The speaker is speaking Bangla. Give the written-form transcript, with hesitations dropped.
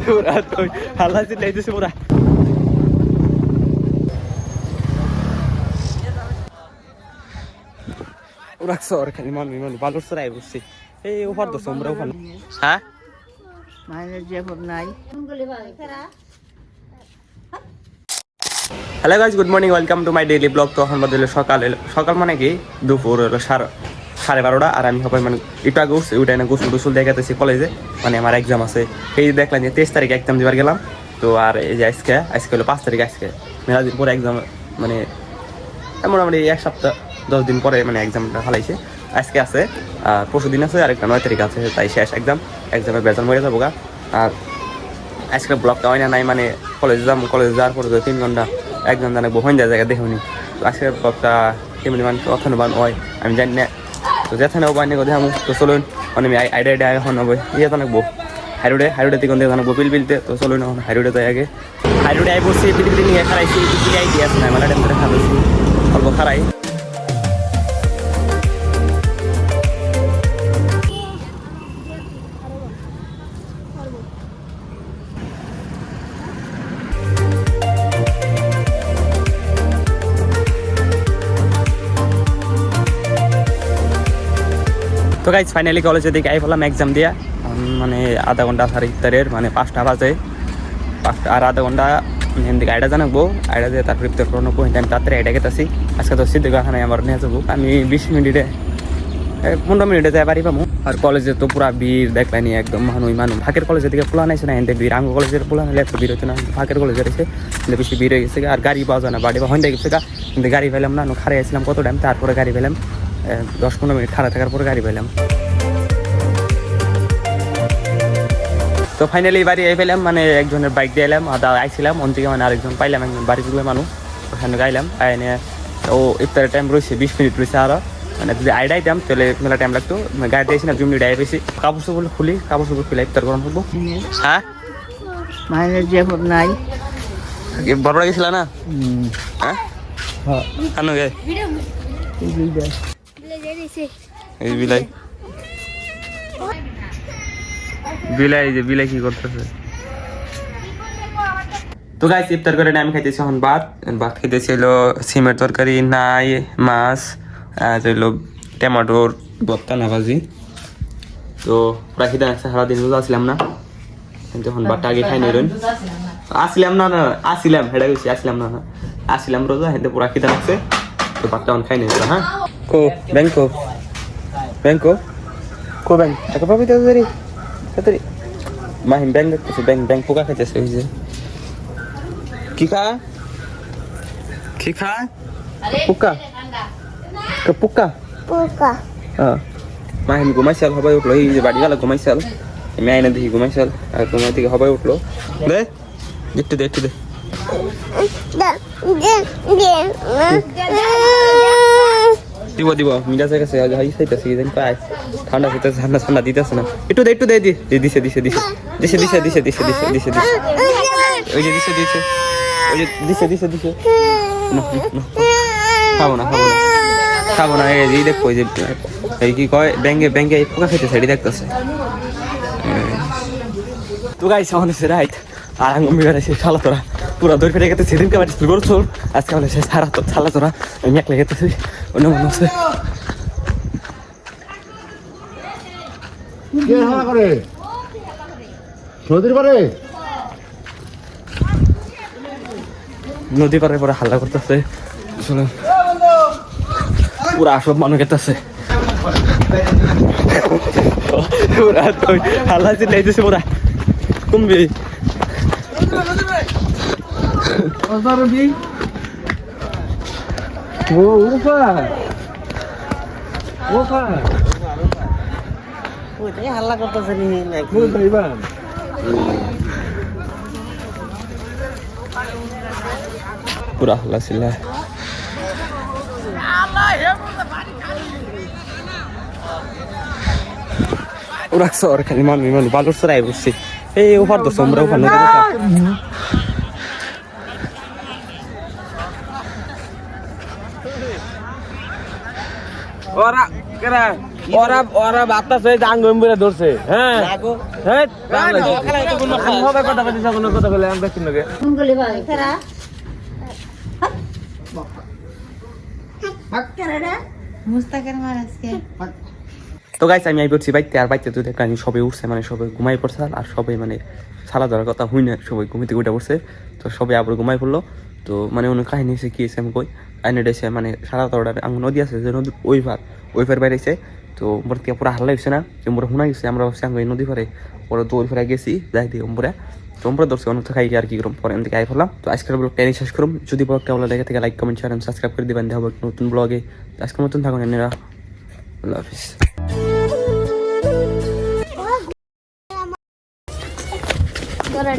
পুরা তো হাল্লা চিল্লাইতেছে পুরা। ওরা সর খালি মানুষ বালুর সরাই বসছি এই ওভার তো সোমরা ওখানে। হ্যাঁ hello guys, good morning, welcome to my daily blog. তো এখন বাজে সকাল মানে কি দুপুর হলো 12:30, আর আমি সবাই মানে একটু আগে উঠছি, ওইটাই না গোসল দেখাতেছি কলেজে, মানে আমার এক্সাম আছে। এই দেখলাম যে 23 তারিখে এক্সাম দিবার গেলাম। তো আর এই যে আজকে হলো 5 তারিখ, আজকে মেলা দিন পরে এক্সাম, মানে মোটামুটি 1 সপ্তাহ 10 দিন পরে মানে এক্সামটা ফালাইছে। আজকে আছে আর পরশু দিন আছে, আর একটা 9 তারিখ আছে, তাই শেষ এক্সামের বেতন মরে যাবো গা। আর আজকে ব্লগটা হয় না নাই, মানে কলেজে যাওয়ার পরে 3 ঘন্টা একজন জানে বহন যায় জায়গা দেখুনি। তো আজকের ব্লগটা কেমনি মানে অথনবান হয় আমি জানি না। তো যেখানে বানিয়ে কথা আমি তো চলুন, মানে আমি আইডিয়া এখন হবে ইয়ে জানাকবো হাইরোডে থেকে জানাকবো বিলতে। তো চলুন এখন হাইরোডে যাই, আগে হাইরোডে আই বসছি, পিটি নিয়ে খারাইছি, পিটি আই দিয়ে আসে না মেলা টাইম ধরে খারাইছি, অল্প খারাই। তো গাইজ ফাইনালি কলেজের দিকে আই ফেলাম এক্সাম দিয়া, মানে আধা ঘন্টা সাড়ে ইফতারের, মানে 5টা বাজে, 5টা আর আধা ঘন্টা এদিকে আইডা জানাবো, আইডা দিয়ে তারপর ইফতার করে নেবো। আমি তাড়াতাড়ি আইডা গেতেছি, আজকে তো সিদ্ধ কারখানে আমার নিয়ে যাবো আমি 20 মিনিটে 15 মিনিটে যাই পারি পাবো। আর কলেজে তো পুরা ভিড় দেখলানি, একদম মানুষ ফাঁকের কলেজের দিকে পোলা নাইছে না, এতে ভিড় আঙ্গ কলেজের পোলা হলে এত ভিড় হচ্ছে না, ফাঁকের কলেজের এসে বেশি ভিড় হয়ে গেছে। আর গাড়ি পাওয়া যায় না, বাড়ি বা হইতে গেছে গা, কিন্তু গাড়ি পেলাম না, খারাই আসলাম কত টাইম, তারপরে গাড়ি পেলাম 10-15 মিনিট খাড়া থাকার পরে গাড়ি পেলাম। তো ফাইনালি বাড়ি আই পেলাম, মানে একজনের বাইক দিয়ে এলাম, আইছিলাম অন থেকে, মানে আরেকজন পাইলাম, একজন বাড়ি চুকলে মানুষ, ওখানে গাইলাম আইনে। ও ইফতারের টাইম রয়েছে 20 মিনিট রয়েছে আরও, মানে যদি আইডাইতাম তাহলে মেলা টাইম লাগতো। গাড়িতে এসে না 2 মিনিট আই পেয়েছি। কাপড় চোপড় খুলে ইফতার গরম করবো। হ্যাঁ মায়ের যে নাই বড় গেছিল না? হ্যাঁ আনো গে এই বিলাই কি করতেছে? তো গাইস ইফতার করে আমি খাইতেছি এখন ভাত খাইতেছি হলো সিমের তরকারি, নাই মাছ, আর হইলো টমেটোর ভর্তা না ভাজি। তো প্রায় আছে, সারাদিন রোজা আসলাম না, কিন্তু এখন ভাতটা আগে খাই নিলেন। আসলাম হেডা গেছি, আসলাম রোজা, হেঁটে পুরা খিদা লাগছে, তো ভাতটা এখন খাই নিল। হ্যাঁ ব্যাংক টাকা পাবি তাড়াতাড়ি মাহিম ব্যাংক দেখতেছে, ব্যাংক পোকা খাইতেছে। ওই যে কি খা পোকা হ্যাঁ, মাহিম ঘুমাইছাল, হবাই উঠলো, এই যে বাড়িওয়ালা ঘুমাইছাল, আমি আইনা দেখি ঘুমাইছাল, আর ঘুমাই থেকে হবাই উঠলো। দে একটু দে দিব মিরাজের কাছে খাইতেছি, পায় ঠান্ডা খাইতেছে, ঠান্ডা দিতেছে না, একটু দে দিছে ওই যে দিছে ওই যে দিছে খাবো না এই দেখো, ওই যে এই কি কয় ব্যাংকে পোকা খাইতেছে, এটি দেখতেছে। তো গাইছে অনেক রাইট, আর আঙ্গ মিরাছে শালা তোরা পুরা দৌড় ফেটে গেছে, সেদিনকে আমার স্কুল করছো, আজকে আমাদের সে সারা তো শালা তোরা আমি একলা গেতেছি, অন্য মনে হচ্ছে নদী পারে পরে হাল্লা করতেছে, পুরা সব মানুষ গেতেছে, হাল্লা চিল্লাইতেছে পুরা কুম্বি। হাল্লা করতেছে পুরা হাল্লা চিল্লা। ওরা সর খালি মানুষ বালুর সরাই বসছি এই ওভার তো সোমরা ওখানে। ওরা ওরা বাপ্তা সে আঙ্গুম বলে ধরছে হ্যাঁ হ্যাঁ হবে কথা বলতে কোনো কথা বলে আমি দেখি নাকি কোনগুলি ভাই ফেরা মুস্তাকের মার আজকে তো গাইস আমি আই পড়ছি বাইতে আর বাইতে তো দেখলাম সবাই উঠছে মানে সবাই ঘুমাই পড়ছে আর সবাই মানে সারা ধরার কথা হই না সবাই ঘুমিতে উঠে পড়ছে তো সবাই আবার ঘুমাই পড়লো তো মানে অনেক কাহিনী হয়েছে কি হয়েছে আমি কই কাহিনীটা এসে মানে সারা ধরার নদী আছে যে নদীর ওই পার বাইরে এসে তো মোর থেকে পুরো হাল্লা হয়েছে না যে মোর শোনা গেছে আমরা ভাবছি এই নদী পারে পরে তো ওই পারে গেছি যাই দিই ওমরা তো ওমরা ধরছি অনেক খাই আর কি করুম পরে এদিকে আই ফেললাম তো আজকের ব্লগটা এনে শেষ করুম যদি ব্লগটা ভালো লাগে থেকে like comment share and subscribe করে দিবেন দেখা হবে নতুন ব্লগে আজকের মতন থাকুন এনারা আল্লাহ হাফিজ Dora,